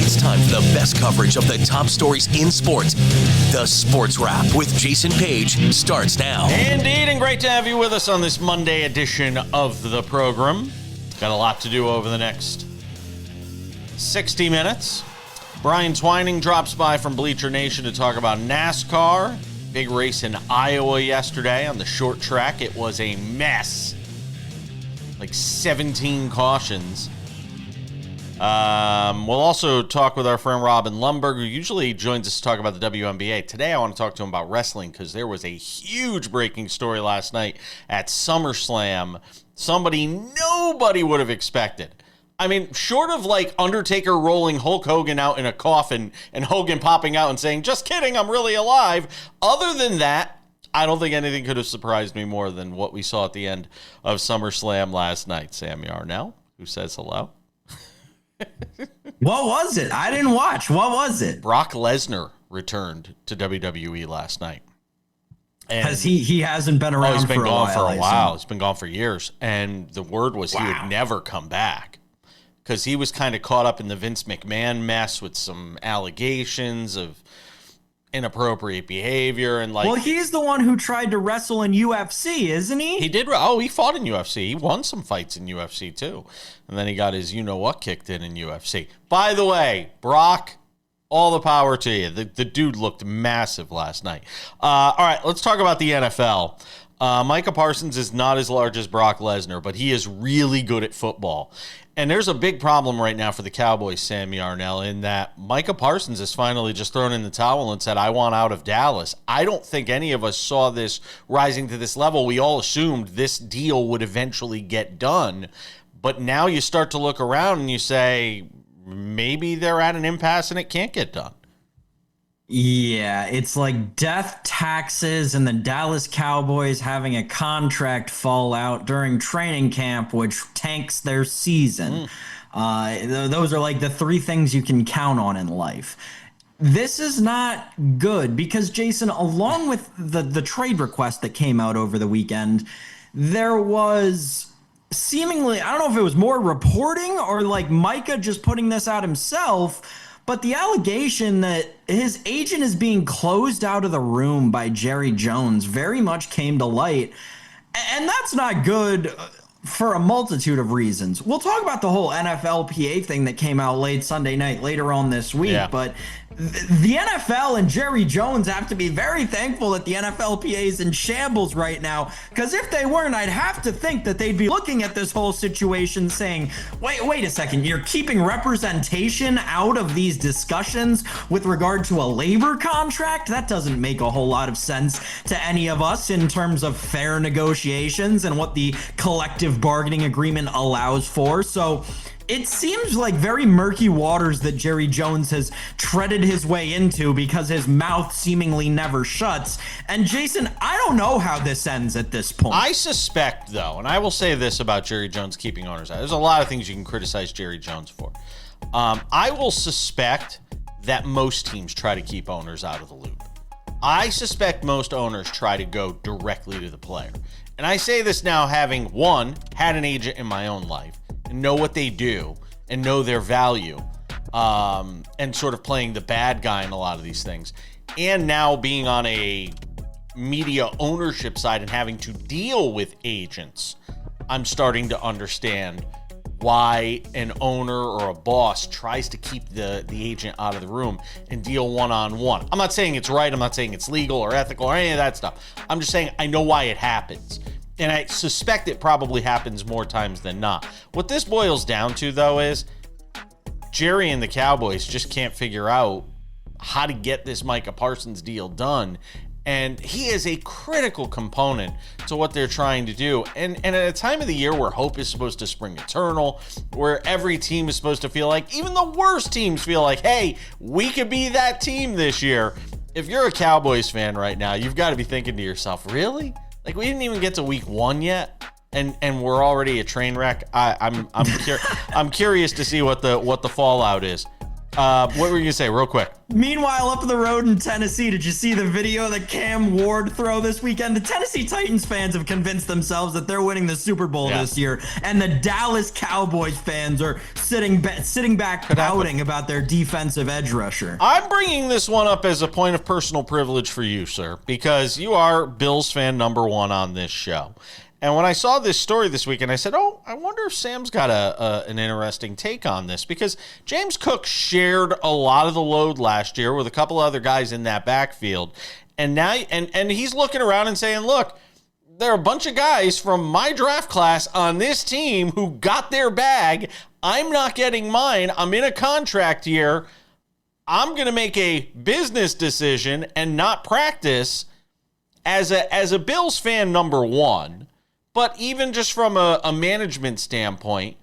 It's time for the best coverage of the top stories in sports. The Sports Wrap with Jason Page starts now. Indeed, and great to have you with us on this Monday edition of the program. Got a lot to do over the next 60 minutes. Brian Twining drops by from Bleacher Nation to talk about NASCAR. Big race in Iowa yesterday on the short track. It was a mess. Like 17 cautions. We'll also talk with our friend Robin Lundberg, who usually joins us to talk about the WNBA. Today I want to talk to him about wrestling because there was a huge breaking story last night at SummerSlam. Nobody would have expected. I mean, short of like Undertaker rolling Hulk Hogan out in a coffin and Hogan popping out and saying, "Just kidding, I'm really alive." Other than that, I don't think anything could have surprised me more than what we saw at the end of SummerSlam last night. Sammy Arnell, who says hello. What was it? I didn't watch. What was it? Brock Lesnar returned to WWE last night. Because he hasn't been around he's been for gone a while, for a while. He's been gone for years. And the word was he would never come back because he was kind of caught up in the Vince McMahon mess with some allegations of inappropriate behavior and like. Well, he's the one who tried to wrestle in UFC, isn't he? He did. Oh, he fought in UFC. He won some fights in UFC too, and then he got his you-know-what kicked in UFC. By the way, Brock, all the power to you. The dude looked massive last night. All right, let's talk about the NFL. Micah Parsons is not as large as Brock Lesnar, but he is really good at football. And there's a big problem right now for the Cowboys, Sammy Arnell, in that Micah Parsons has finally just thrown in the towel and said, "I want out of Dallas." I don't think any of us saw this rising to this level. We all assumed this deal would eventually get done. But now you start to look around and you say, maybe they're at an impasse and it can't get done. Yeah, it's like death, taxes, and the Dallas Cowboys having a contract fallout during training camp, which tanks their season. Those are like the three things you can count on in life. This is not good because, Jason, along with the trade request that came out over the weekend, there was seemingly, I don't know if it was more reporting or like Micah just putting this out himself, but the allegation that his agent is being closed out of the room by Jerry Jones very much came to light. And that's not good for a multitude of reasons. We'll talk about the whole NFLPA thing that came out late Sunday night, later on this week. Yeah. But the NFL and Jerry Jones have to be very thankful that the NFLPA is in shambles right now, because if they weren't, I'd have to think that they'd be looking at this whole situation saying, wait a second, you're keeping representation out of these discussions with regard to a labor contract? That doesn't make a whole lot of sense to any of us in terms of fair negotiations and what the collective bargaining agreement allows for. So it seems like very murky waters that Jerry Jones has treaded his way into because his mouth seemingly never shuts. And Jason, I don't know how this ends at this point. I suspect, though, and I will say this about Jerry Jones keeping owners out. There's a lot of things you can criticize Jerry Jones for. I will suspect that most teams try to keep owners out of the loop. I suspect most owners try to go directly to the player. And I say this now having, one, had an agent in my own life, and know what they do and know their value, and sort of playing the bad guy in a lot of these things, and now being on a media ownership side and having to deal with agents, I'm starting to understand why an owner or a boss tries to keep the agent out of the room and deal one-on-one. I'm not saying it's right, I'm not saying it's legal or ethical or any of that stuff. I'm just saying I know why it happens. And I suspect it probably happens more times than not. What this boils down to, though, is Jerry and the Cowboys just can't figure out how to get this Micah Parsons deal done. And he is a critical component to what they're trying to do. And at a time of the year where hope is supposed to spring eternal, where every team is supposed to feel like, even the worst teams feel like, hey, we could be that team this year. If you're a Cowboys fan right now, you've got to be thinking to yourself, really? Like, we didn't even get to week 1 yet, and we're already a train wreck. I'm curious to see what the fallout is. What were you going to say real quick? Meanwhile, up the road in Tennessee, did you see the video that Cam Ward throw this weekend? The Tennessee Titans fans have convinced themselves that they're winning the Super Bowl this year, and the Dallas Cowboys fans are sitting back pouting about their defensive edge rusher. I'm bringing this one up as a point of personal privilege for you, sir, because you are Bills fan number one on this show. And when I saw this story this weekend, I said, oh, I wonder if Sam's got an interesting take on this, because James Cook shared a lot of the load last year with a couple other guys in that backfield. And now and he's looking around and saying, look, there are a bunch of guys from my draft class on this team who got their bag. I'm not getting mine. I'm in a contract year. I'm going to make a business decision and not practice as a Bills fan number one. But even just from a management standpoint,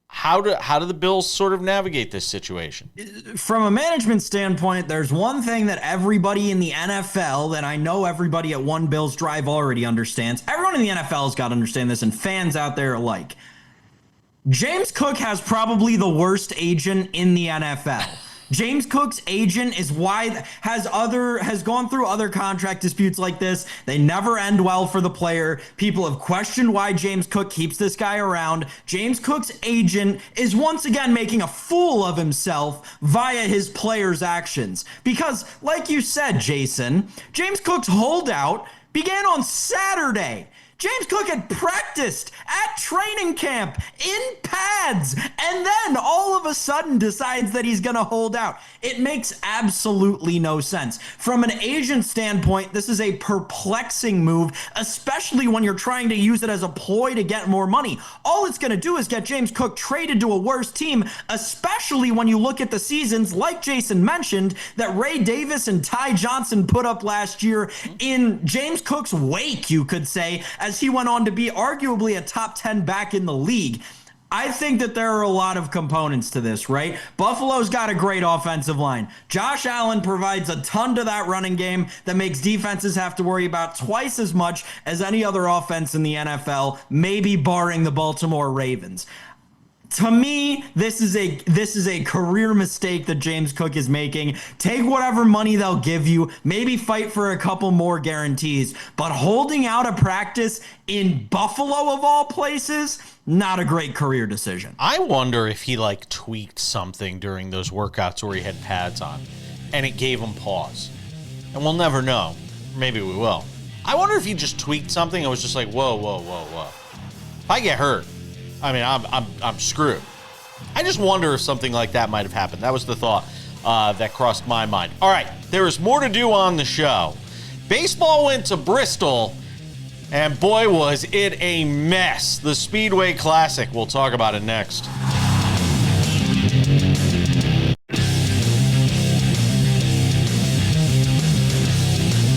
how do the Bills sort of navigate this situation? From a management standpoint, there's one thing that everybody in the NFL, and I know everybody at One Bills Drive already understands. Everyone in the NFL has got to understand this, and fans out there alike. James Cook has probably the worst agent in the NFL. James Cook's agent has gone through other contract disputes like this. They never end well for the player. People have questioned why James Cook keeps this guy around. James Cook's agent is once again making a fool of himself via his players' actions. Because, like you said, Jason, James Cook's holdout began on Saturday. James Cook had practiced at training camp in pads and then all of a sudden decides that he's going to hold out. It makes absolutely no sense. From an agent standpoint, this is a perplexing move, especially when you're trying to use it as a ploy to get more money. All it's going to do is get James Cook traded to a worse team, especially when you look at the seasons, like Jason mentioned, that Ray Davis and Ty Johnson put up last year in James Cook's wake, you could say, as he went on to be arguably a top 10 back in the league. I think that there are a lot of components to this, right? Buffalo's got a great offensive line. Josh Allen provides a ton to that running game that makes defenses have to worry about twice as much as any other offense in the NFL, maybe barring the Baltimore Ravens. To me, this is a career mistake that James Cook is making. Take whatever money they'll give you, maybe fight for a couple more guarantees, but holding out a practice in Buffalo of all places, not a great career decision. I wonder if he tweaked something during those workouts where he had pads on and it gave him pause. And we'll never know. Maybe we will. I wonder if he just tweaked something and was just like, whoa. If I get hurt, I mean, I'm screwed. I just wonder if something like that might have happened. That was the thought that crossed my mind. All right, there is more to do on the show. Baseball went to Bristol, and boy, was it a mess. The Speedway Classic. We'll talk about it next.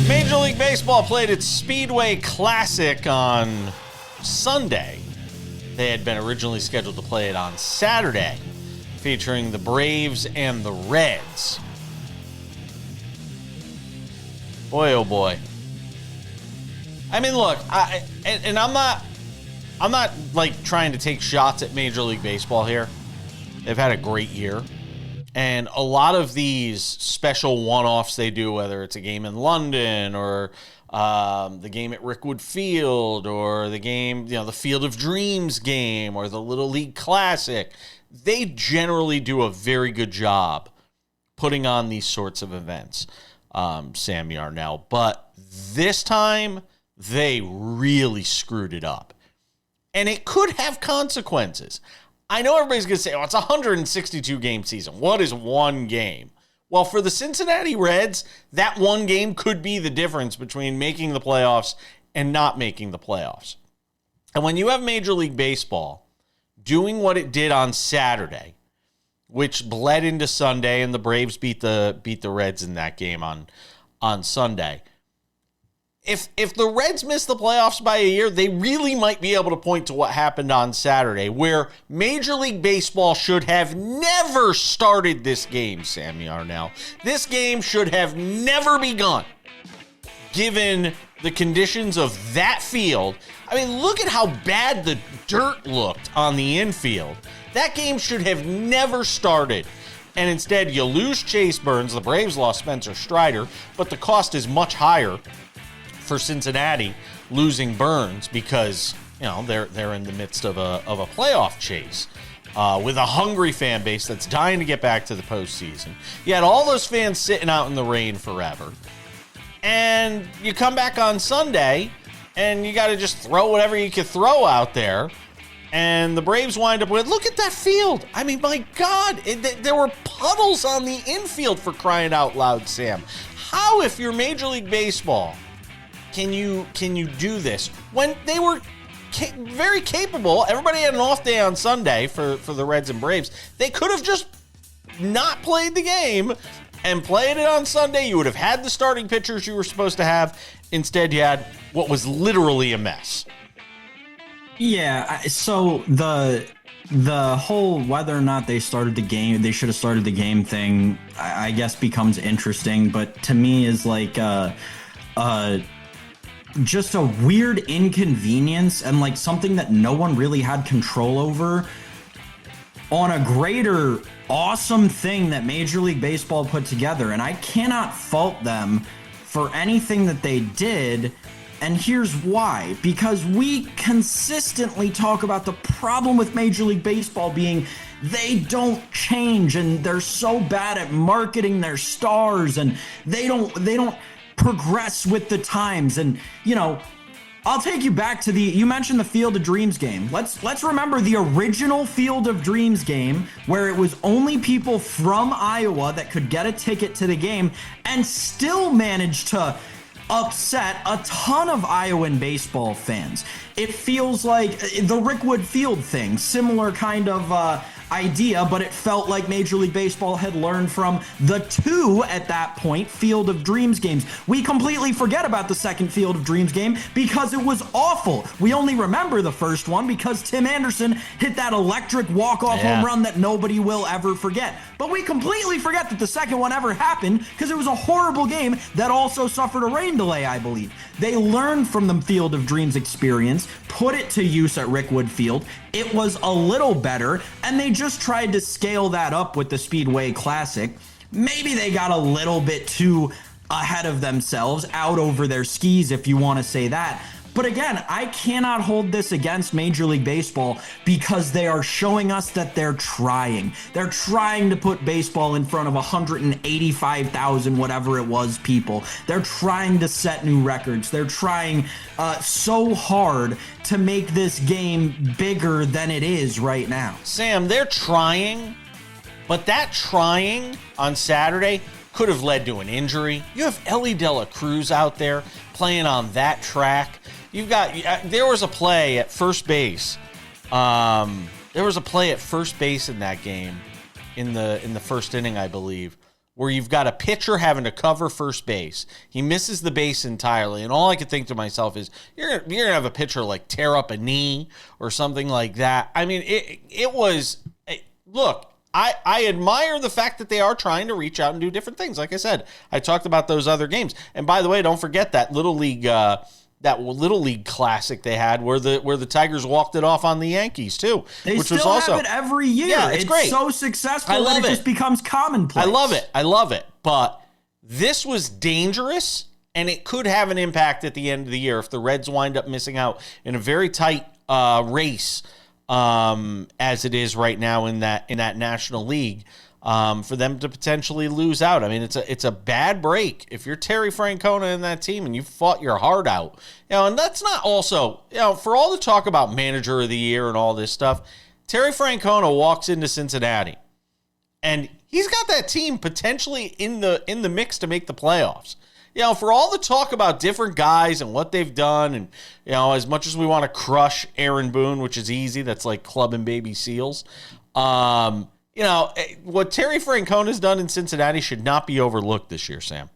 Major League Baseball played its Speedway Classic on Sunday. They had been originally scheduled to play it on Saturday, featuring the Braves and the Reds. Boy, oh boy. I mean, look, I'm not trying to take shots at Major League Baseball here. They've had a great year. And a lot of these special one-offs they do, whether it's a game in London or the game at Rickwood Field or the game, the Field of Dreams game or the Little League Classic, they generally do a very good job putting on these sorts of events, Sam Yarnell. But this time, they really screwed it up. And it could have consequences. I know everybody's going to say, it's a 162-game season. What is one game? Well, for the Cincinnati Reds, that one game could be the difference between making the playoffs and not making the playoffs. And when you have Major League Baseball doing what it did on Saturday, which bled into Sunday, and the Braves beat the Reds in that game on Sunday, If the Reds miss the playoffs by a year, they really might be able to point to what happened on Saturday, where Major League Baseball should have never started this game, Sam Yarnell. This game should have never begun, given the conditions of that field. I mean, look at how bad the dirt looked on the infield. That game should have never started. And instead, you lose Chase Burns. The Braves lost Spencer Strider, but the cost is much higher for Cincinnati losing Burns because they're in the midst of a playoff chase with a hungry fan base that's dying to get back to the postseason. You had all those fans sitting out in the rain forever, and you come back on Sunday, and you got to just throw whatever you can throw out there. And the Braves wind up with, look at that field. I mean, my God, there were puddles on the infield for crying out loud, Sam. How, if you're Major League Baseball, can you do this when they were very capable? Everybody had an off day on Sunday for the Reds and Braves. They could have just not played the game and played it on Sunday. You would have had the starting pitchers you were supposed to have. Instead, you had what was literally a mess. Yeah, so the whole whether or not they should have started the game thing, I guess becomes interesting, but to me is like just a weird inconvenience and like something that no one really had control over on a greater awesome thing that Major League Baseball put together. And I cannot fault them for anything that they did. And here's why. Because we consistently talk about the problem with Major League Baseball being they don't change and they're so bad at marketing their stars and they don't progress with the times. And, I'll take you back to you mentioned the Field of Dreams game. Let's remember the original Field of Dreams game where it was only people from Iowa that could get a ticket to the game and still managed to upset a ton of Iowan baseball fans. It feels like the Rickwood Field thing, similar kind of idea, but it felt like Major League Baseball had learned from the two, at that point, Field of Dreams games. We completely forget about the second Field of Dreams game because it was awful. We only remember the first one because Tim Anderson hit that electric walk-off home run that nobody will ever forget. But we completely forget that the second one ever happened because it was a horrible game that also suffered a rain delay, I believe. They learned from the Field of Dreams experience, put it to use at Rickwood Field. It was a little better, and they just tried to scale that up with the Speedway Classic. Maybe they got a little bit too ahead of themselves, out over their skis, if you want to say that. But again, I cannot hold this against Major League Baseball because they are showing us that they're trying. They're trying to put baseball in front of 185,000, whatever it was, people. They're trying to set new records. They're trying so hard to make this game bigger than it is right now. Sam, they're trying, but that trying on Saturday could have led to an injury. You have Ellie De La Cruz out there playing on that track. There was a play at first base. There was a play at first base in that game, in the first inning, I believe, where you've got a pitcher having to cover first base. He misses the base entirely, and all I could think to myself is, you're gonna have a pitcher like tear up a knee or something like that. I mean, it was. Look, I admire the fact that they are trying to reach out and do different things. Like I said, I talked about those other games, and by the way, don't forget that Little League Classic they had where the Tigers walked it off on the Yankees too. They which still was also, have it every year. Yeah, it's great. So successful that it just becomes commonplace. I love it. But this was dangerous, and it could have an impact at the end of the year if the Reds wind up missing out in a very tight race, as it is right now in that National League. For them to potentially lose out. I mean, it's a bad break if you're Terry Francona and that team and you fought your heart out. And that's not also, for all the talk about manager of the year and all this stuff, Terry Francona walks into Cincinnati and he's got that team potentially in the mix to make the playoffs. For all the talk about different guys and what they've done, and as much as we want to crush Aaron Boone, which is easy, that's like clubbing baby seals. What Terry Francona's done in Cincinnati should not be overlooked this year, Sam.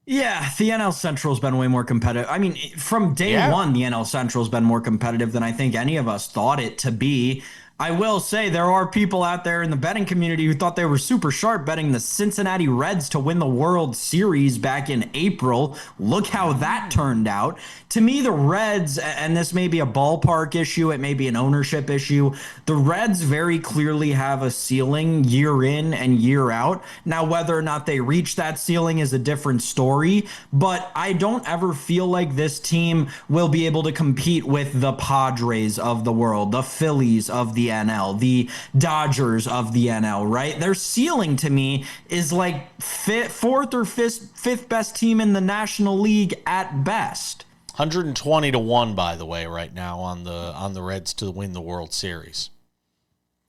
Yeah, the NL Central's been way more competitive. I mean, from day one, the NL Central's been more competitive than I think any of us thought it to be. I will say there are people out there in the betting community who thought they were super sharp betting the Cincinnati Reds to win the World Series back in April. Look how that turned out. To me, the Reds, and this may be a ballpark issue, it may be an ownership issue, the Reds very clearly have a ceiling year in and year out. Now, whether or not they reach that ceiling is a different story, but I don't ever feel like this team will be able to compete with the Padres of the world, the Phillies of the NL, the Dodgers of the NL, right? Their ceiling to me is like fourth or fifth best team in the National League at best. 120-1, by the way, right now on the Reds to win the World Series.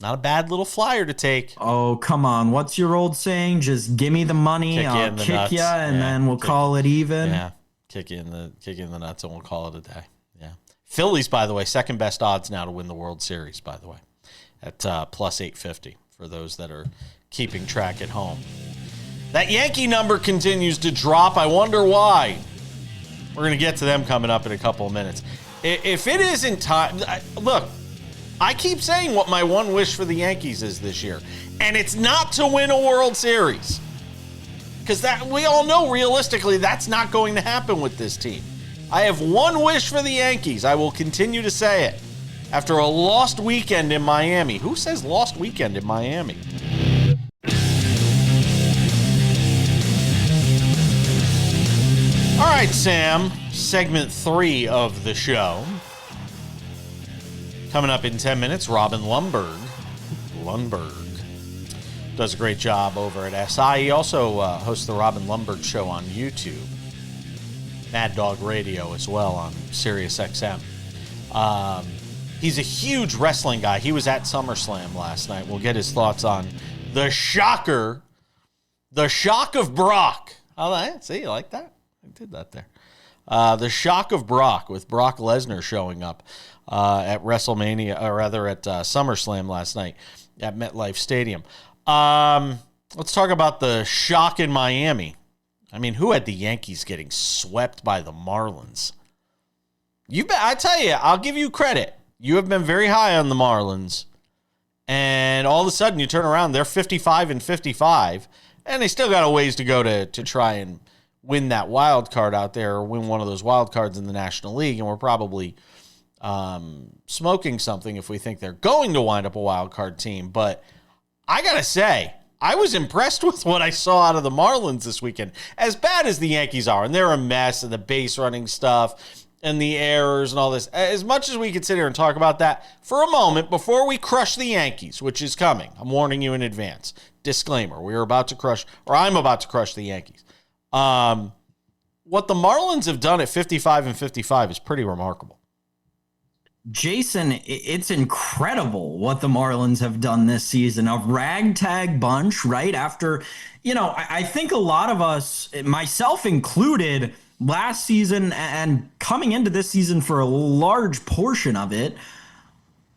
Not a bad little flyer to take. Oh, come on. What's your old saying? Just give me the money, I'll kick you, and then we'll call it even. Yeah, kick you in the nuts, and we'll call it a day. Yeah. Phillies, by the way, second best odds now to win the World Series, by the way, at plus 850 for those that are keeping track at home. That Yankee number continues to drop. I wonder why. We're going to get to them coming up in a couple of minutes. If it isn't time, look, I keep saying what my one wish for the Yankees is this year, and it's not to win a World Series. Because that we all know realistically that's not going to happen with this team. I have one wish for the Yankees. I will continue to say it. After a lost weekend in Miami. Who says lost weekend in Miami? All right, Sam. Segment 3 of the show. Coming up in 10 minutes, Robin Lundberg does a great job over at SI. He also hosts the Robin Lundberg Show on YouTube. Mad Dog Radio as well on Sirius XM. He's a huge wrestling guy. He was at SummerSlam last night. We'll get his thoughts on the shocker, the shock of Brock. Oh, see, you like that? I did that there. The shock of Brock, with Brock Lesnar showing up at WrestleMania, or rather at SummerSlam last night at MetLife Stadium. Let's talk about the shock in Miami. I mean, who had the Yankees getting swept by the Marlins? I tell you, I'll give you credit. You have been very high on the Marlins, and all of a sudden you turn around, they're 55-55, and they still got a ways to go to try and win that wild card out there, or win one of those wild cards in the National League, and we're probably smoking something if we think they're going to wind up a wild card team. But I gotta say, I was impressed with what I saw out of the Marlins this weekend. As bad as the Yankees are, and they're a mess, and the base running stuff, and the errors and all this, as much as we could sit here and talk about that for a moment before we crush the Yankees, which is coming. I'm warning you in advance. Disclaimer, I'm about to crush the Yankees. What the Marlins have done at 55-55 is pretty remarkable. Jason, it's incredible what the Marlins have done this season. A ragtag bunch, right? After, I think a lot of us, myself included, last season and coming into this season for a large portion of it,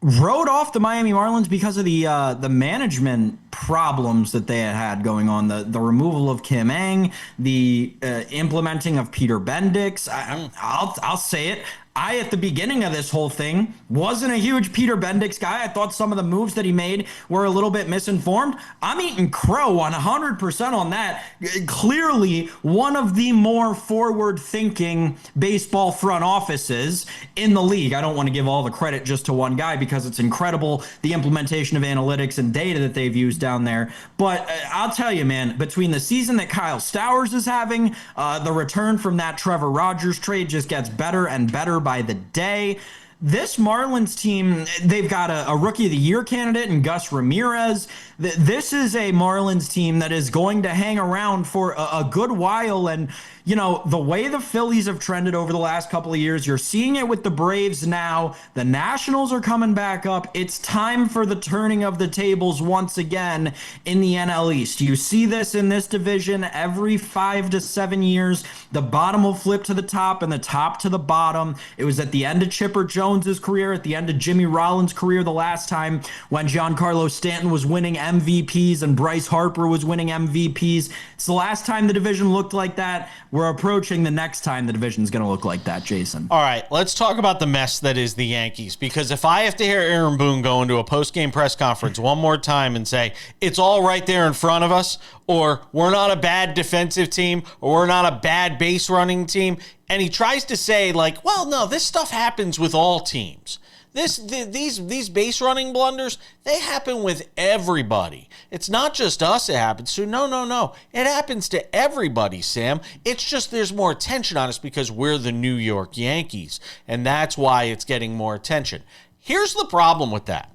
wrote off the Miami Marlins because of the management problems that they had going on. The removal of Kim Ng, the implementing of Peter Bendix. I'll say it. At the beginning of this whole thing, wasn't a huge Peter Bendix guy. I thought some of the moves that he made were a little bit misinformed. I'm eating crow on 100% on that. Clearly, one of the more forward-thinking baseball front offices in the league. I don't want to give all the credit just to one guy because it's incredible, the implementation of analytics and data that they've used down there. But I'll tell you, man, between the season that Kyle Stowers is having, the return from that Trevor Rogers trade just gets better and better by the day. This Marlins team, they've got a Rookie of the Year candidate in Gus Ramirez. This is a Marlins team that is going to hang around for a good while. And, the way the Phillies have trended over the last couple of years, you're seeing it with the Braves now. The Nationals are coming back up. It's time for the turning of the tables once again in the NL East. You see this in this division every 5 to 7 years. The bottom will flip to the top and the top to the bottom. It was at the end of Chipper Jones Jones's career, at the end of Jimmy Rollins' career the last time when Giancarlo Stanton was winning MVPs and Bryce Harper was winning MVPs. It's the last time the division looked like that. We're approaching the next time the division's going to look like that, Jason. All right, let's talk about the mess that is the Yankees, because if I have to hear Aaron Boone go into a post-game press conference one more time and say, it's all right there in front of us, or we're not a bad defensive team, or we're not a bad base running team, and he tries to say, like, well, no, this stuff happens with all teams. These base running blunders, they happen with everybody. It's not just us it happens to. No. It happens to everybody, Sam. It's just there's more attention on us because we're the New York Yankees, and that's why it's getting more attention. Here's the problem with that.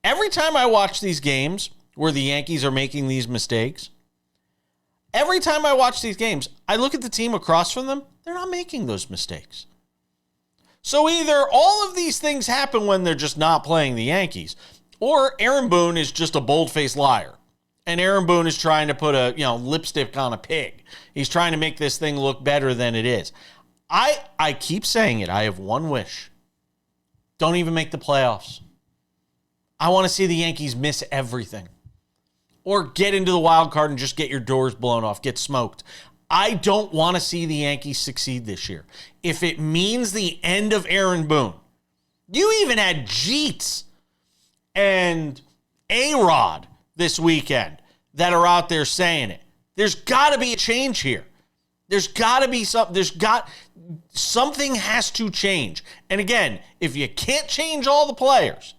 Every time I watch these games where the Yankees are making these mistakes, every time I watch these games, I look at the team across from them, they're not making those mistakes. So either all of these things happen when they're just not playing the Yankees, or Aaron Boone is just a bold-faced liar. And Aaron Boone is trying to put a, lipstick on a pig. He's trying to make this thing look better than it is. I keep saying it. I have one wish. Don't even make the playoffs. I want to see the Yankees miss everything. Or get into the wild card and just get your doors blown off, get smoked. I don't want to see the Yankees succeed this year. If it means the end of Aaron Boone, you even had Jeets and A-Rod this weekend that are out there saying it. There's got to be a change here. There's got to be something has to change. And again, if you can't change all the players,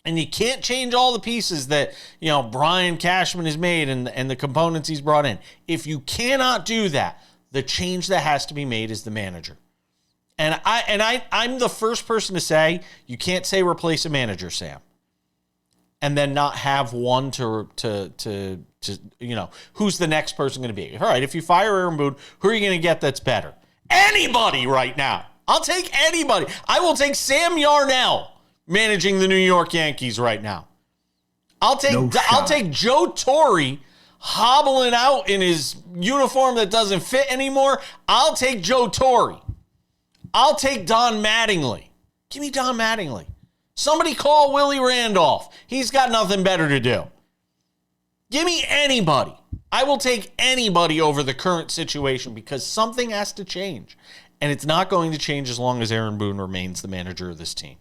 and you can't change all the pieces that, Brian Cashman has made and the components he's brought in. If you cannot do that, the change that has to be made is the manager. And I'm the first person to say, you can't say replace a manager, Sam, and then not have one to who's the next person going to be? All right, if you fire Aaron Boone, who are you going to get that's better? Anybody right now. I'll take anybody. I will take Sam Yarnell managing the New York Yankees right now. I'll take Joe Torre hobbling out in his uniform that doesn't fit anymore. I'll take Joe Torre. I'll take Don Mattingly. Give me Don Mattingly. Somebody call Willie Randolph. He's got nothing better to do. Give me anybody. I will take anybody over the current situation because something has to change. And it's not going to change as long as Aaron Boone remains the manager of this team.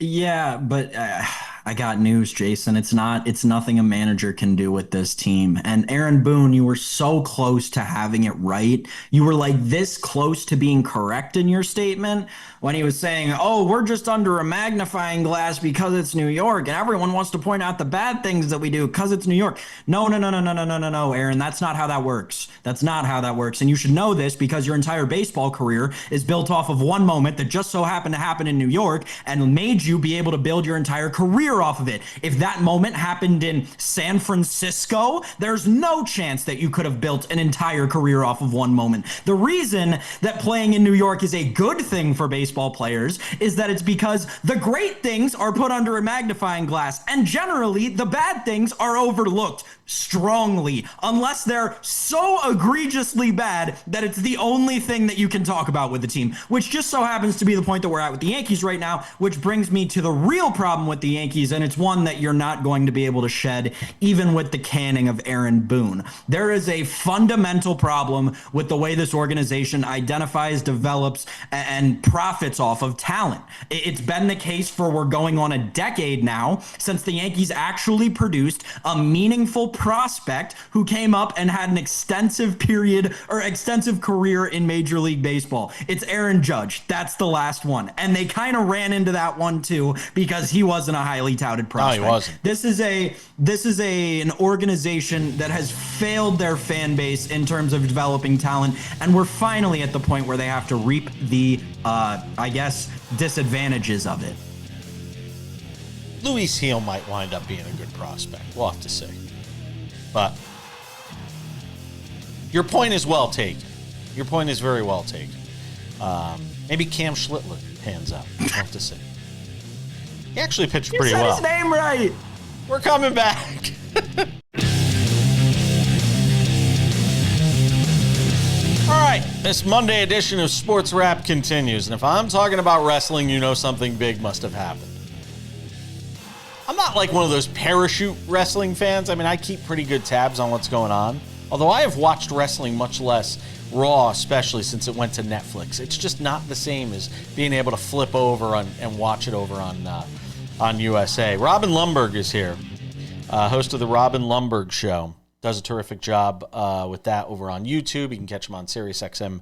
Yeah, but I got news, Jason. It's nothing a manager can do with this team. And Aaron Boone, you were so close to having it right. You were like this close to being correct in your statement when he was saying, oh, we're just under a magnifying glass because it's New York and everyone wants to point out the bad things that we do because it's New York. No, Aaron, that's not how that works. That's not how that works. And you should know this because your entire baseball career is built off of one moment that just so happened to happen in New York and made you be able to build your entire career off of it. If that moment happened in San Francisco, there's no chance that you could have built an entire career off of one moment. The reason that playing in New York is a good thing for baseball players is that it's because the great things are put under a magnifying glass, and generally the bad things are overlooked strongly, unless they're so egregiously bad that it's the only thing that you can talk about with the team, which just so happens to be the point that we're at with the Yankees right now, which brings me to the real problem with the Yankees, and it's one that you're not going to be able to shed even with the canning of Aaron Boone. There is a fundamental problem with the way this organization identifies, develops, and profits off of talent. It's been the case for we're going on a decade now since the Yankees actually produced a meaningful prospect who came up and had an extensive career in Major League Baseball. It's Aaron Judge. That's the last one. And they kind of ran into that one too because he wasn't a highly touted prospect. No, he wasn't. This is an organization that has failed their fan base in terms of developing talent, and we're finally at the point where they have to reap the disadvantages of it. Luis Heel might wind up being a good prospect. We'll have to see. But your point is well taken. Your point is very well taken. Maybe Cam Schlittler pans out. We'll have to see. He actually pitched pretty well. You said his name right. We're coming back. All right, This Monday edition of Sports Wrap continues, and if I'm talking about wrestling, you know something big must have happened. I'm not like one of those parachute wrestling fans. I mean, I keep pretty good tabs on what's going on, although I have watched wrestling much less, Raw especially, since it went to Netflix. It's just not the same as being able to flip over and watch it over on USA. Robin Lundberg is here, host of the Robin Lundberg Show. Does a terrific job with that over on YouTube. You can catch him on SiriusXM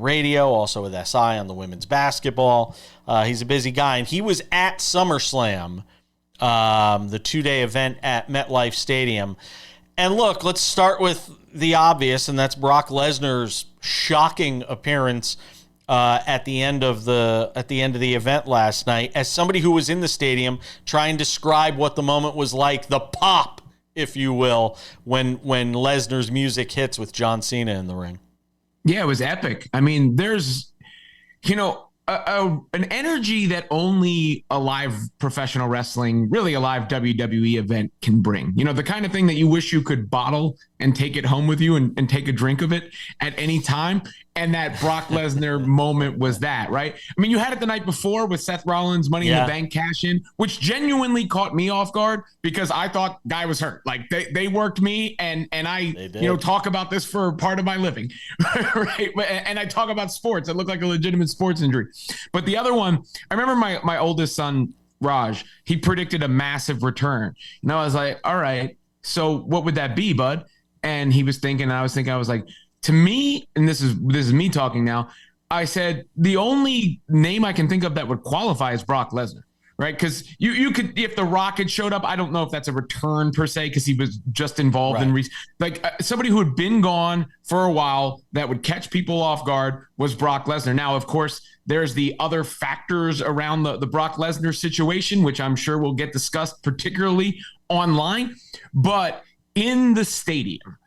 Radio, also with SI on the women's basketball. He's a busy guy, and he was at SummerSlam, the two-day event at MetLife Stadium. And look, let's start with the obvious, and that's Brock Lesnar's shocking appearance at the end of the event last night. As somebody who was in the stadium, try and describe what the moment was like, the pop, if you will, when Lesnar's music hits with John Cena in the ring. Yeah, it was epic. I mean, there's, an energy that only a live professional wrestling, really a live WWE event can bring. The kind of thing that you wish you could bottle and take it home with you and take a drink of it at any time. And that Brock Lesnar moment was that, right? I mean, you had it the night before with Seth Rollins' Money in the Bank cash in, which genuinely caught me off guard because I thought guy was hurt. Like they worked me and I, talk about this for part of my living, right? And I talk about sports. It looked like a legitimate sports injury. But the other one, I remember my oldest son, Raj, he predicted a massive return. And I was like, all right, so what would that be, bud? And he was thinking, I was like, to me, and this is me talking now, I said the only name I can think of that would qualify is Brock Lesnar, right? Because you could, if The Rock had showed up, I don't know if that's a return per se, because he was just involved in somebody who had been gone for a while that would catch people off guard was Brock Lesnar. Now, of course, there's the other factors around the Brock Lesnar situation, which I'm sure will get discussed, particularly online, but in the stadium,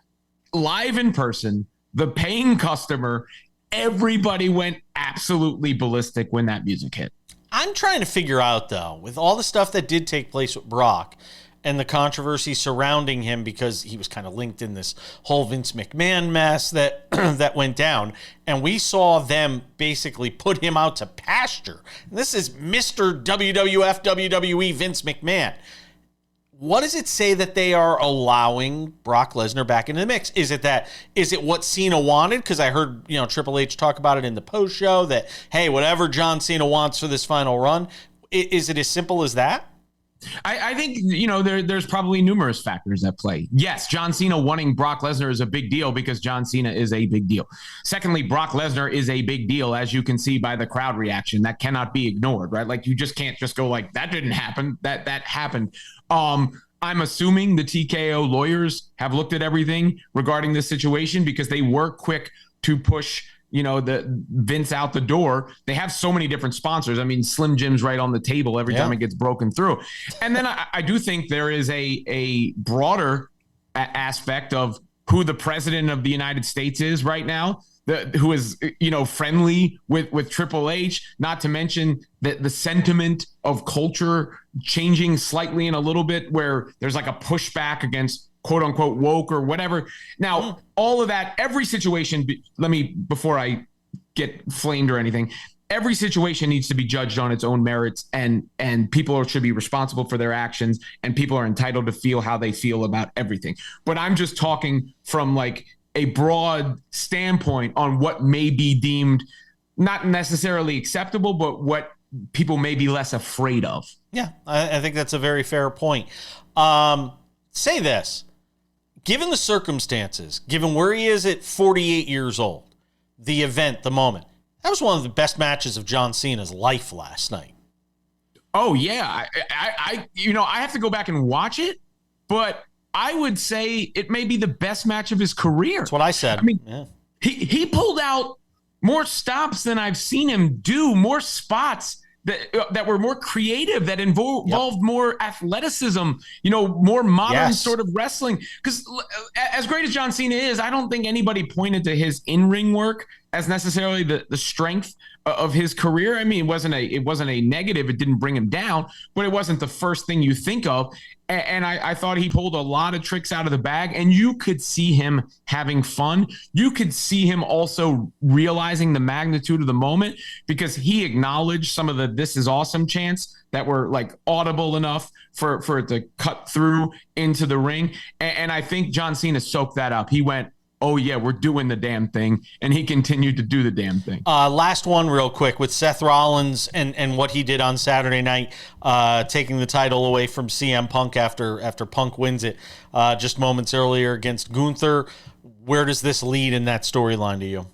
live in person, the paying customer, everybody went absolutely ballistic when that music hit. I'm trying to figure out, though, with all the stuff that did take place with Brock and the controversy surrounding him because he was kind of linked in this whole Vince McMahon mess that that went down, and we saw them basically put him out to pasture. And this is Mr. WWF, WWE Vince McMahon. What does it say that they are allowing Brock Lesnar back into the mix? Is it what Cena wanted? Because I heard, Triple H talk about it in the post show that, hey, whatever John Cena wants for this final run. Is it as simple as that? I think, there's probably numerous factors at play. Yes, John Cena wanting Brock Lesnar is a big deal because John Cena is a big deal. Secondly, Brock Lesnar is a big deal, as you can see by the crowd reaction. That cannot be ignored, right? Like, you just can't just go like, that didn't happen. That happened. I'm assuming the TKO lawyers have looked at everything regarding this situation because they were quick to push the Vince out the door. They have so many different sponsors. I mean, Slim Jim's right on the table every time it gets broken through. And then I do think there is a broader aspect of who the president of the United States is right now, who is, friendly with Triple H, not to mention the sentiment of culture changing slightly in a little bit where there's like a pushback against quote unquote woke or whatever. Now, all of that, every situation, before I get flamed or anything, every situation needs to be judged on its own merits, and people should be responsible for their actions, and people are entitled to feel how they feel about everything. But I'm just talking from like a broad standpoint on what may be deemed not necessarily acceptable, but what people may be less afraid of. Yeah, I think that's a very fair point. Say this. Given the circumstances, given where he is at 48 years old, the event, the moment, that was one of the best matches of John Cena's life last night. Oh, yeah. I have to go back and watch it, but I would say it may be the best match of his career. That's what I said. I mean, he pulled out more stops than I've seen him do, more spots that were more creative, that involved more athleticism, more modern sort of wrestling. Because as great as John Cena is, I don't think anybody pointed to his in-ring work as necessarily the strength of his career. I mean, it wasn't a negative. It didn't bring him down, but it wasn't the first thing you think of. And I thought he pulled a lot of tricks out of the bag, and you could see him having fun. You could see him also realizing the magnitude of the moment, because he acknowledged some of the "this is awesome" chants that were like audible enough for it to cut through into the ring. And I think John Cena soaked that up. He went, "Oh yeah, we're doing the damn thing," and he continued to do the damn thing. Last one real quick with Seth Rollins and what he did on Saturday night, taking the title away from CM Punk after Punk wins it just moments earlier against Gunther. Where does this lead in that storyline to you?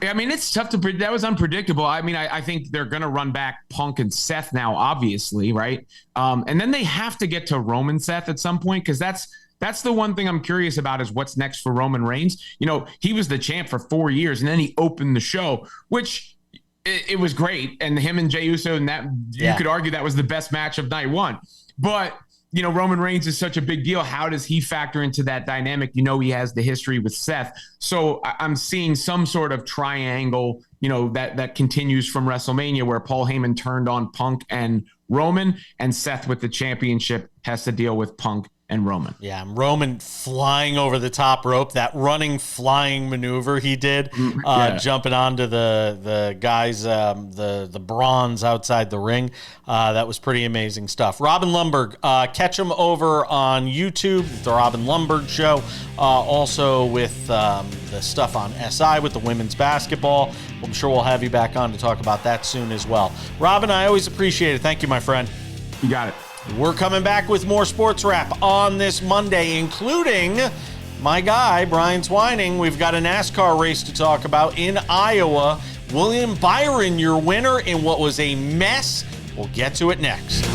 I mean, it's tough to predict. That was unpredictable. I mean, I think they're going to run back Punk and Seth now, obviously, right? And then they have to get to Roman Seth at some point, because that's the one thing I'm curious about, is what's next for Roman Reigns. You know, he was the champ for 4 years, and then he opened the show, which it was great. And him and Jey Uso, and that you could argue that was the best match of night one. But you know, Roman Reigns is such a big deal. How does he factor into that dynamic? You know, he has the history with Seth. So I'm seeing some sort of triangle, you know, that continues from WrestleMania, where Paul Heyman turned on Punk and Roman, and Seth with the championship has to deal with Punk and Roman. Yeah, Roman flying over the top rope, that running, flying maneuver he did, jumping onto the guys, the bronze outside the ring. That was pretty amazing stuff. Robin Lundberg, catch him over on YouTube, The Robin Lundberg Show, also with the stuff on SI with the women's basketball. I'm sure we'll have you back on to talk about that soon as well. Robin, I always appreciate it. Thank you, my friend. You got it. We're coming back with more sports wrap on this Monday, including my guy, Brian Twining. We've got a NASCAR race to talk about in Iowa. William Byron, your winner in what was a mess. We'll get to it next.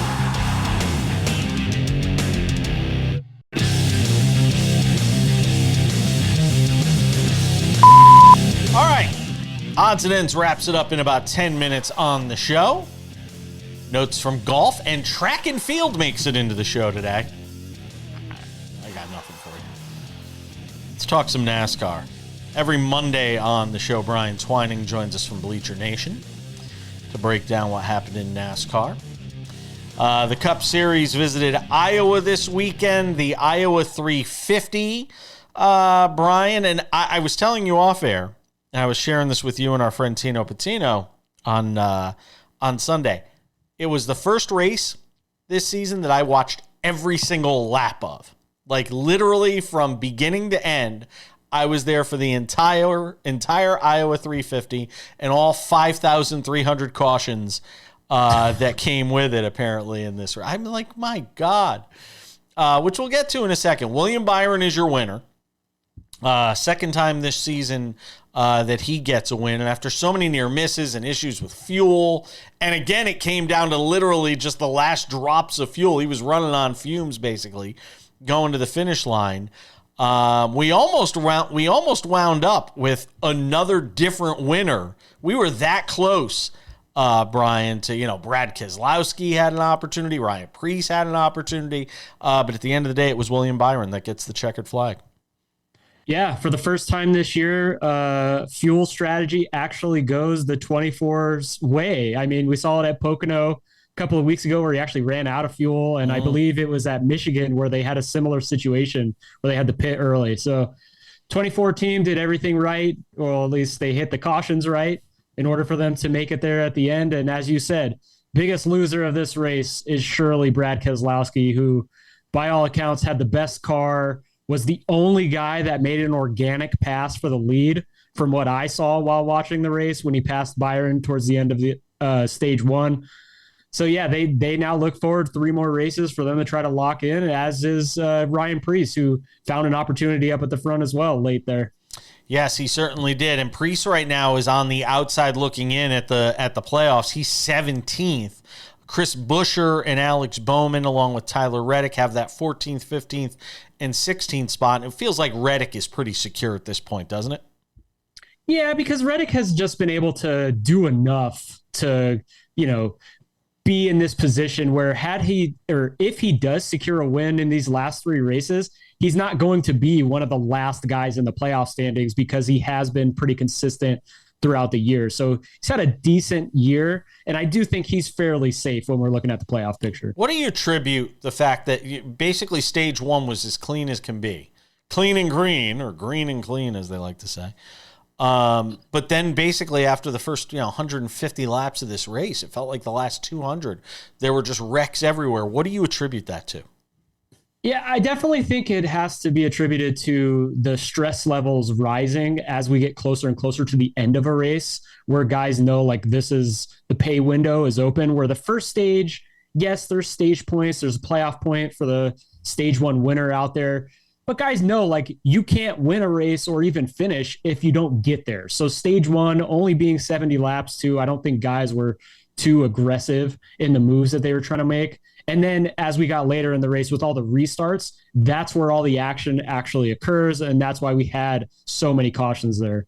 All right. Odds and Ends wraps it up in about 10 minutes on the show. Notes from golf and track and field makes it into the show today. I got nothing for you. Let's talk some NASCAR. Every Monday on the show, Brian Twining joins us from Bleacher Nation to break down what happened in NASCAR. The Cup Series visited Iowa this weekend, the Iowa 350. Brian, and I was telling you off air, and I was sharing this with you and our friend Tino Patino on Sunday. It was the first race this season that I watched every single lap of. Like literally from beginning to end, I was there for the entire Iowa 350 and all 5,300 cautions that came with it apparently in this race. I'm like, my God. Which we'll get to in a second. William Byron is your winner. Second time this season that he gets a win. And after so many near misses and issues with fuel, and again, it came down to literally just the last drops of fuel. He was running on fumes, basically, going to the finish line. We almost wound up with another different winner. We were that close, Brian, to, Brad Keselowski had an opportunity. Ryan Preece had an opportunity. But at the end of the day, it was William Byron that gets the checkered flag. Yeah, for the first time this year, fuel strategy actually goes the 24's way. I mean, we saw it at Pocono a couple of weeks ago where he actually ran out of fuel, and I believe it was at Michigan where they had a similar situation where they had to pit early. So 24 team did everything right, or at least they hit the cautions right in order for them to make it there at the end. And as you said, biggest loser of this race is surely Brad Keselowski, who by all accounts had the best car, was the only guy that made an organic pass for the lead from what I saw while watching the race when he passed Byron towards the end of the stage one. So yeah, they now look forward to 3 more races for them to try to lock in, as is Ryan Preece, who found an opportunity up at the front as well late there. Yes, he certainly did. And Preece right now is on the outside looking in at the playoffs. He's 17th. Chris Buescher and Alex Bowman, along with Tyler Reddick, have that 14th, 15th, and 16th spot. And it feels like Reddick is pretty secure at this point, doesn't it? Yeah, because Reddick has just been able to do enough to, be in this position where if he does secure a win in these last 3 races, he's not going to be one of the last guys in the playoff standings because he has been pretty consistent throughout the year. So he's had a decent year, and I do think he's fairly safe when we're looking at the playoff picture. What do you attribute the fact that basically stage one was as clean as can be? Clean and green, or green and clean, as they like to say. But then basically after the first 150 laps of this race, it felt like the last 200, there were just wrecks everywhere. What do you attribute that to? Yeah, I definitely think it has to be attributed to the stress levels rising as we get closer and closer to the end of a race, where guys know like this is the pay window is open, where the first stage, yes, there's stage points. There's a playoff point for the stage one winner out there. But guys know like you can't win a race or even finish if you don't get there. So stage one only being 70 laps too, I don't think guys were too aggressive in the moves that they were trying to make. And then as we got later in the race with all the restarts, that's where all the action actually occurs. And that's why we had so many cautions there.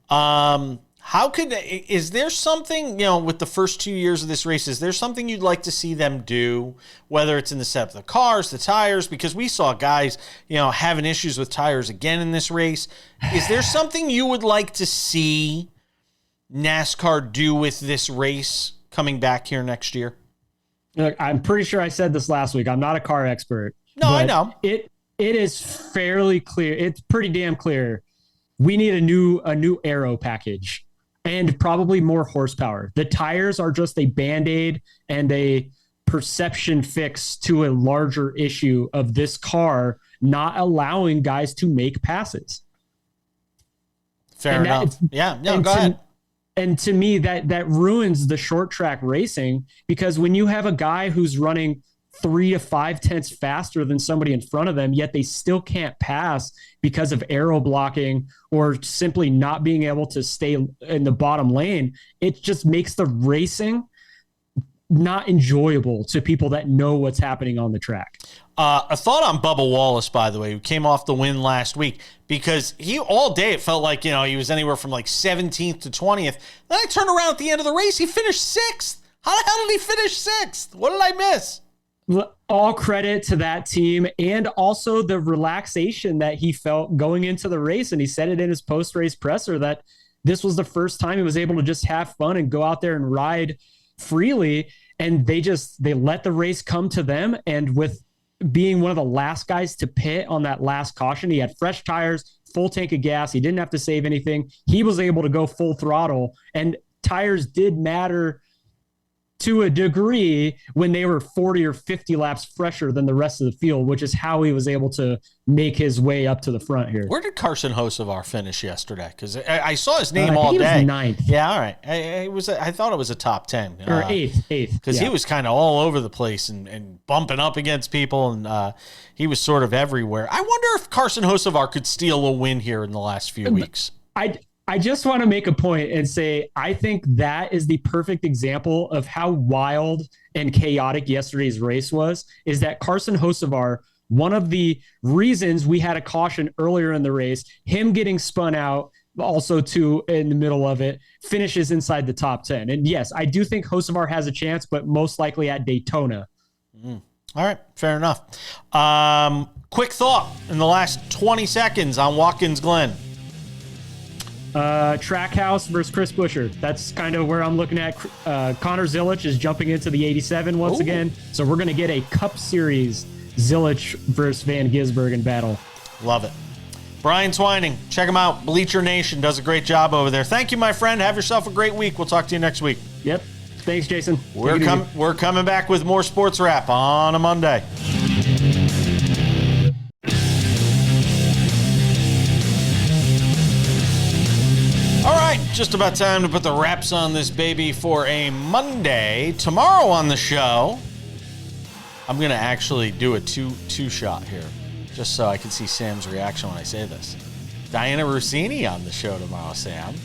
Is there something, with the first 2 years of this race, is there something you'd like to see them do, whether it's in the setup of the cars, the tires, because we saw guys, having issues with tires again in this race. Is there something you would like to see NASCAR do with this race coming back here next year? Look, I'm pretty sure I said this last week. I'm not a car expert. No, I know. It is fairly clear. It's pretty damn clear. We need a new aero package and probably more horsepower. The tires are just a Band-Aid and a perception fix to a larger issue of this car not allowing guys to make passes. Fair enough. Yeah, no, go ahead. And to me, that ruins the short track racing, because when you have a guy who's running 3 to 5 tenths faster than somebody in front of them, yet they still can't pass because of aero blocking or simply not being able to stay in the bottom lane, it just makes the racing not enjoyable to people that know what's happening on the track. A thought on Bubba Wallace, by the way, who came off the win last week, because he all day it felt like, he was anywhere from like 17th to 20th. Then I turned around at the end of the race, he finished 6th. How the hell did he finish 6th? What did I miss? All credit to that team, and also the relaxation that he felt going into the race. And he said it in his post-race presser that this was the first time he was able to just have fun and go out there and ride freely. And they let the race come to them. And with being one of the last guys to pit on that last caution, he had fresh tires, full tank of gas. He didn't have to save anything. He was able to go full throttle, and tires did matter to a degree when they were 40 or 50 laps fresher than the rest of the field, which is how he was able to make his way up to the front here. Where did Carson Hocevar finish yesterday? Because I saw his name all he day. Was ninth. Yeah, all right. I thought it was a top 10. Or eighth. Because he was kind of all over the place and bumping up against people, and he was sort of everywhere. I wonder if Carson Hocevar could steal a win here in the last few weeks. I just want to make a point and say, I think that is the perfect example of how wild and chaotic yesterday's race was, is that Carson Hocevar, one of the reasons we had a caution earlier in the race, him getting spun out also too in the middle of it, finishes inside the top 10. And yes, I do think Hocevar has a chance, but most likely at Daytona. All right, fair enough. Quick thought in the last 20 seconds on Watkins Glen. Trackhouse versus Chris Buescher. That's kind of where I'm looking at. Connor Zilic is jumping into the 87 once again. So we're going to get a Cup Series Zilic versus Van Gisbergen battle. Love it. Brian Twining, check him out. Bleacher Nation does a great job over there. Thank you, my friend. Have yourself a great week. We'll talk to you next week. Yep. Thanks, Jason. We're coming back with more Sports Wrap on a Monday. All right, just about time to put the wraps on this baby for a Monday. Tomorrow on the show, I'm going to actually do a two-shot here, just so I can see Sam's reaction when I say this. Diana Rossini on the show tomorrow, Sam.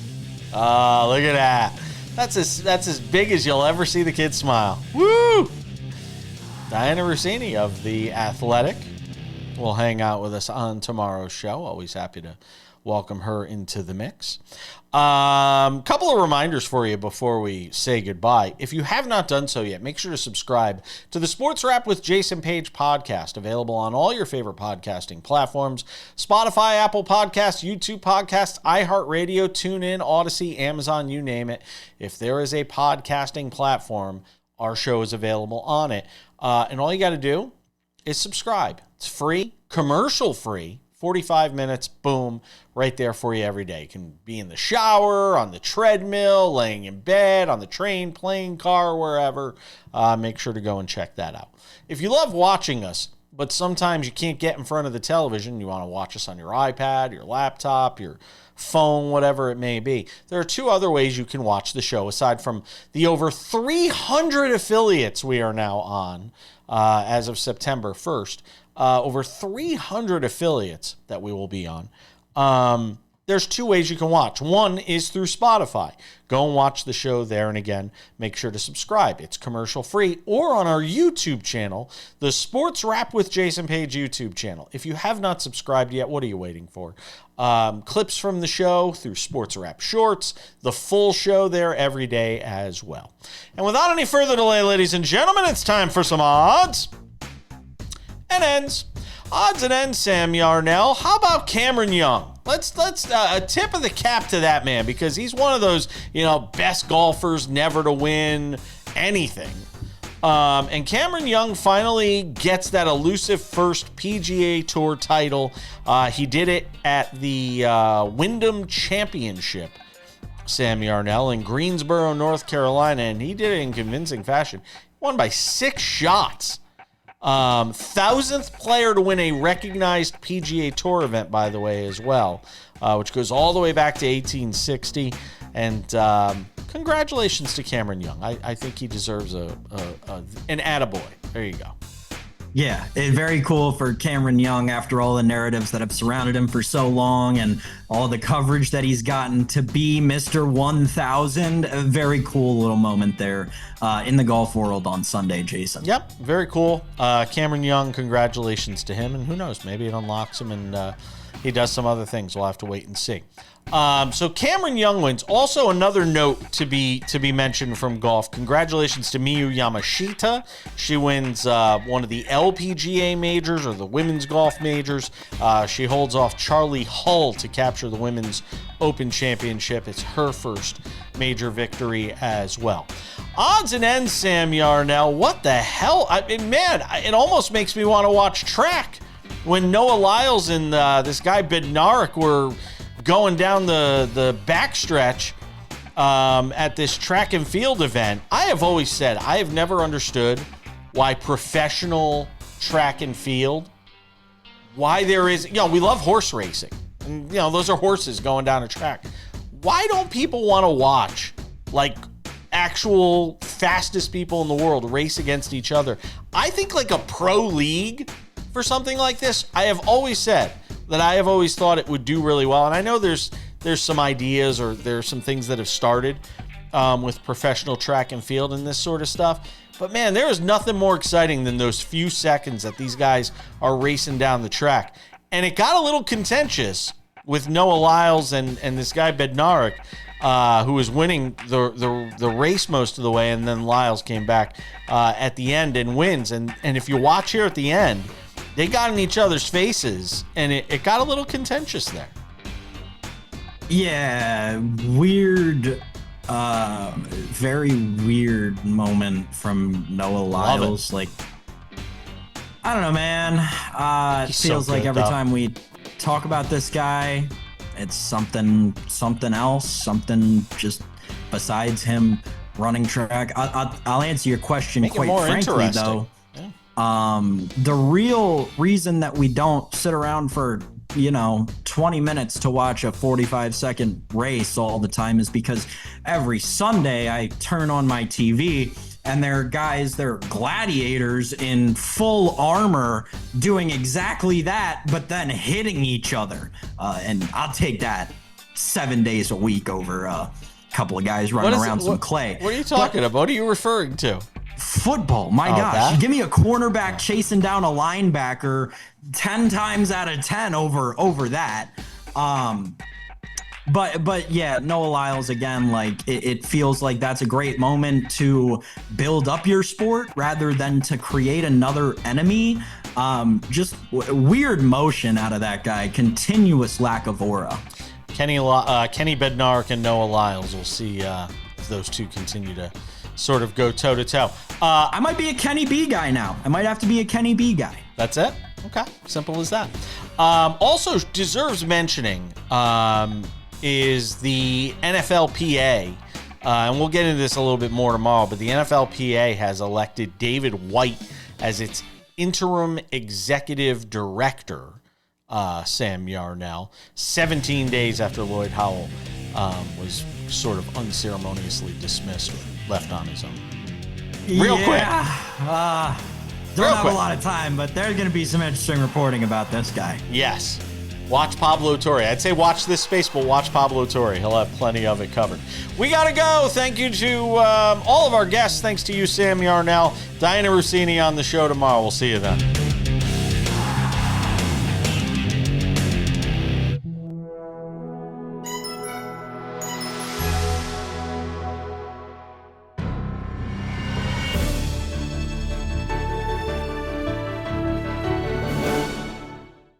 Oh, look at that. That's as big as you'll ever see the kid smile. Woo! Diana Rossini of The Athletic will hang out with us on tomorrow's show. Always happy to welcome her into the mix. Couple of reminders for you before we say goodbye. If you have not done so yet, make sure to subscribe to the Sports Wrap with Jason Page podcast, available on all your favorite podcasting platforms: Spotify, Apple Podcasts, YouTube Podcasts, iHeartRadio, TuneIn, Odyssey, Amazon, you name it. If there is a podcasting platform, our show is available on it. And all you got to do is subscribe. It's free, commercial free. 45 minutes, boom, right there for you every day. You can be in the shower, on the treadmill, laying in bed, on the train, plane, car, wherever. Make sure to go and check that out. If you love watching us, but sometimes you can't get in front of the television, you want to watch us on your iPad, your laptop, your phone, whatever it may be, there are two other ways you can watch the show, aside from the over 300 affiliates we are now on as of September 1st. Over 300 affiliates that we will be on. There's two ways you can watch. One is through Spotify. Go and watch the show there, and again, make sure to subscribe. It's commercial free. Or on our YouTube channel, the Sports Wrap with Jason Page YouTube channel. If you have not subscribed yet, what are you waiting for? Clips from the show through Sports Wrap Shorts, the full show there every day as well. And without any further delay, ladies and gentlemen, it's time for some odds and ends. Odds and ends, Sam Yarnell. How about Cameron Young? Let's a tip of the cap to that man, because he's one of those, best golfers never to win anything. And Cameron Young finally gets that elusive first PGA Tour title. He did it at the Wyndham Championship, Sam Yarnell, in Greensboro, North Carolina, and he did it in convincing fashion. Won by 6 shots. 1,000th player to win a recognized PGA Tour event, by the way, as well, which goes all the way back to 1860. And congratulations to Cameron Young. I think he deserves an attaboy. There you go. Yeah, very cool for Cameron Young after all the narratives that have surrounded him for so long and all the coverage that he's gotten to be Mr. 1000. A very cool little moment there in the golf world on Sunday, Jason. Yep, very cool. Cameron Young, congratulations to him. And who knows, maybe it unlocks him and he does some other things. We'll have to wait and see. So Cameron Young wins. Also, another note to be mentioned from golf. Congratulations to Miyu Yamashita. She wins one of the LPGA majors, or the women's golf majors. She holds off Charlie Hull to capture the Women's Open Championship. It's her first major victory as well. Odds and ends, Sam Yarnell. What the hell? It almost makes me want to watch track. When Noah Lyles and this guy Bednarik were going down the backstretch at this track and field event, I have always said I have never understood why professional track and field, why there is, we love horse racing. And, those are horses going down a track. Why don't people want to watch, like, actual fastest people in the world race against each other? I think like a pro league for something like this, I have always said that I have always thought it would do really well. And I know there's some ideas, or there's some things that have started with professional track and field and this sort of stuff. But man, there is nothing more exciting than those few seconds that these guys are racing down the track. And it got a little contentious with Noah Lyles and this guy Bednarik, who was winning the race most of the way, and then Lyles came back at the end and wins. And if you watch here at the end, they got in each other's faces, and it got a little contentious there. Yeah, weird, very weird moment from Noah Lyles. Like, I don't know, man. It feels like every time we talk about this guy, it's something else, something just besides him running track. I'll answer your question quite frankly, though. The real reason that we don't sit around for 20 minutes to watch a 45-second race all the time is because every Sunday I turn on my TV and they're gladiators in full armor doing exactly that, but then hitting each other. And I'll take that 7 days a week over a couple of guys running around some clay. What are you talking about? What are you referring to? Football, my gosh. That? Give me a cornerback chasing down a linebacker 10 times out of 10 over that. But yeah, Noah Lyles again, like it feels like that's a great moment to build up your sport rather than to create another enemy. Just weird motion out of that guy, continuous lack of aura. Kenny Bednarik and Noah Lyles. We'll see if those two continue to sort of go toe to toe. I might be a Kenny B guy now. I might have to be a Kenny B guy. That's it? Okay, simple as that. Also deserves mentioning is the NFLPA, and we'll get into this a little bit more tomorrow, but the NFLPA has elected David White as its interim executive director, Sam Yarnell, 17 days after Lloyd Howell was sort of unceremoniously dismissed or left on his own. Real quick. Don't have a lot of time, but there's going to be some interesting reporting about this guy. Yes. Watch Pablo Torre. I'd say watch this space, but watch Pablo Torre. He'll have plenty of it covered. We got to go. Thank you to all of our guests. Thanks to you, Sam Yarnell. Diana Rossini on the show tomorrow. We'll see you then.